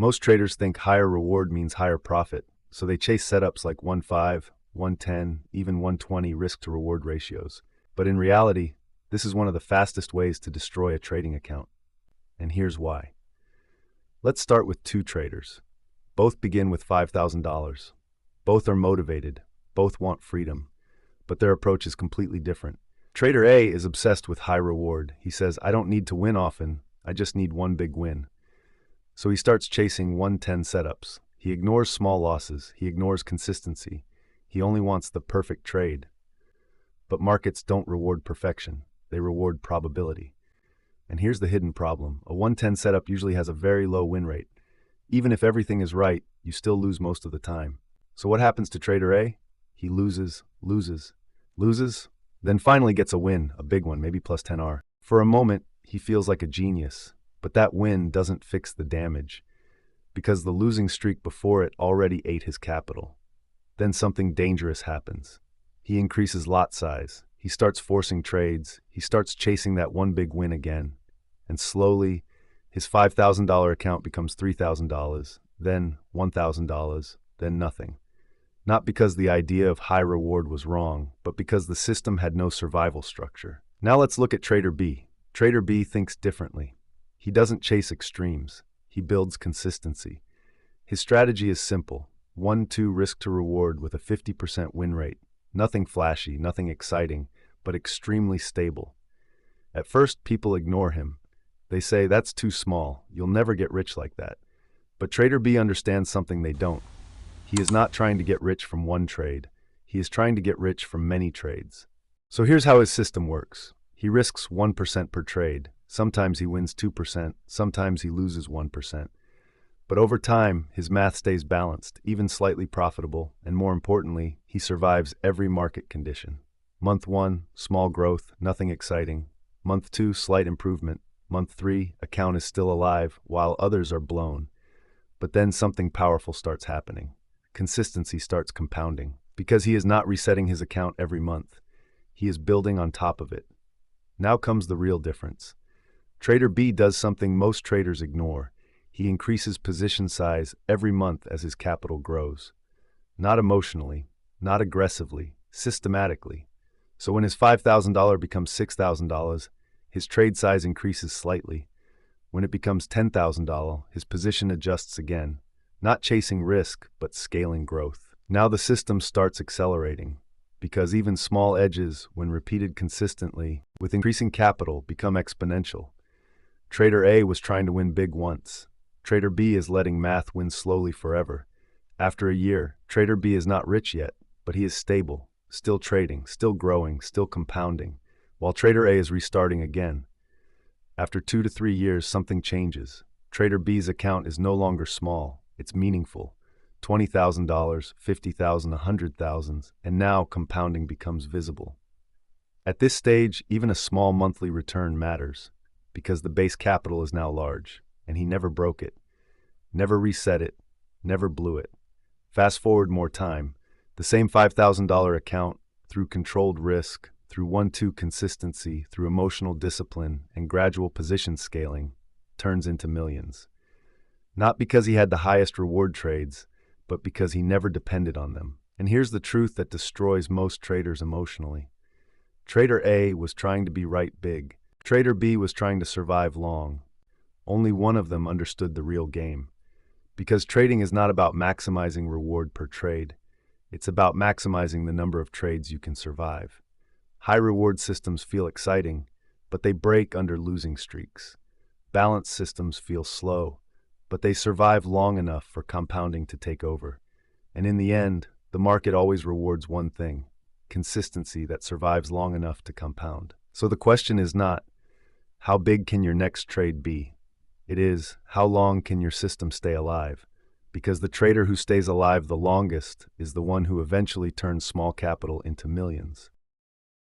Most traders think higher reward means higher profit, so they chase setups like 1.5, 110, even 120 risk to reward ratios. But in reality, this is one of the fastest ways to destroy a trading account. And here's why. Let's start with two traders. Both begin with $5,000. Both are motivated. Both want freedom. But their approach is completely different. Trader A is obsessed with high reward. He says, I don't need to win often. I just need one big win. So he starts chasing 110 setups. He ignores small losses. He ignores consistency. He only wants the perfect trade. But markets don't reward perfection. They reward probability. And here's the hidden problem. A 110 setup usually has a very low win rate. Even if everything is right, you still lose most of the time. So what happens to Trader A? He loses, then finally gets a win, a big one, maybe plus 10R. For a moment, he feels like a genius, but that win doesn't fix the damage, because the losing streak before it already ate his capital. Then something dangerous happens. He increases lot size. He starts forcing trades. He starts chasing that one big win again. And slowly, his $5,000 account becomes $3,000, then $1,000, then nothing. Not because the idea of high reward was wrong, but because the system had no survival structure. Now let's look at Trader B. Trader B thinks differently. He doesn't chase extremes. He builds consistency. His strategy is simple. 1-2 risk to reward with a 50% win rate. Nothing flashy, nothing exciting, but extremely stable. At first, people ignore him. They say, that's too small. You'll never get rich like that. But Trader B understands something they don't. He is not trying to get rich from one trade. He is trying to get rich from many trades. So here's how his system works. He risks 1% per trade. Sometimes he wins 2%, sometimes he loses 1%. But over time, his math stays balanced, even slightly profitable, and more importantly, he survives every market condition. Month 1, small growth, nothing exciting. Month 2, slight improvement. Month 3, account is still alive, while others are blown. But then something powerful starts happening. Consistency starts compounding, because he is not resetting his account every month. He is building on top of it. Now comes the real difference. Trader B does something most traders ignore. He increases position size every month as his capital grows. Not emotionally, not aggressively, systematically. So when his $5,000 becomes $6,000, his trade size increases slightly. When it becomes $10,000, his position adjusts again. Not chasing risk, but scaling growth. Now the system starts accelerating, because even small edges, when repeated consistently, with increasing capital, become exponential. Trader A was trying to win big once. Trader B is letting math win slowly forever. After a year, Trader B is not rich yet, but he is stable, still trading, still growing, still compounding, while Trader A is restarting again. After 2 to 3 years, something changes. Trader B's account is no longer small. It's meaningful. $20,000, $50,000, $100,000, and now compounding becomes visible. At this stage, even a small monthly return matters, because the base capital is now large, and he never broke it, never reset it, never blew it. Fast forward more time, the same $5,000 account, through controlled risk, through 1-2 consistency, through emotional discipline, and gradual position scaling, turns into millions. Not because he had the highest reward trades, but because he never depended on them. And here's the truth that destroys most traders emotionally. Trader A was trying to be right big. Trader B was trying to survive long. Only one of them understood the real game. Because trading is not about maximizing reward per trade. It's about maximizing the number of trades you can survive. High reward systems feel exciting, but they break under losing streaks. Balanced systems feel slow, but they survive long enough for compounding to take over. And in the end, the market always rewards one thing: consistency that survives long enough to compound. So the question is not, how big can your next trade be? It is, how long can your system stay alive? Because the trader who stays alive the longest is the one who eventually turns small capital into millions.